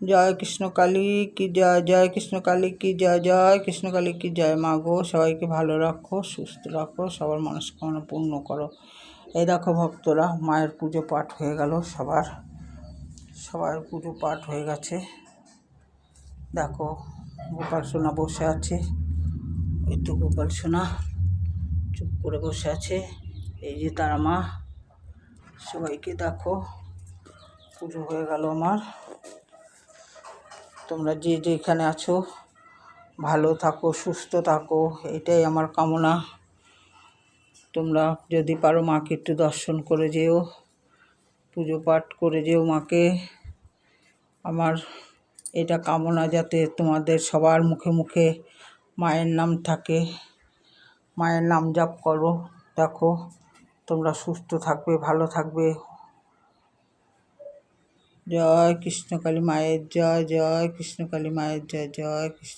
জয় কৃষ্ণ কালী কি জয়, জয় কৃষ্ণ কালী কি জয়, জয় কৃষ্ণ কালী কি জয়। মা গো, সবাইকে ভালো রাখো, সুস্থ রাখো, সবার মনস্কামনা পূর্ণ করো। এই দেখো ভক্তরা, মায়ের পুজো পাঠ হয়ে গেল, সবার পুজো পাঠ হয়ে গেছে। দেখো গোপাল সোনা বসে আছে, এই তো গোপাল সোনা চুপ করে বসে আছে। এই যে তারা মা, সবাইকে দেখো পুজো হয়ে গেল আমার। তোমরা যে যেখানে আছো ভালো থাকো, সুস্থ থাকো, এটাই আমার কামনা। তোমরা যদি পারো মাকে একটু দর্শন করে যেও, পুজো পাঠ করে যেও মাকে। আমার এটা কামনা যাতে তোমাদের সবার মুখে মুখে মায়ের নাম থাকে, মায়ের নাম জপ করো। দেখো তোমরা সুস্থ থাকবে, ভালো থাকবে। জয় কৃষ্ণ কালী মায়ের জয়, জয় কৃষ্ণ কালী মায়ের জয়, জয় কৃষ্ণ।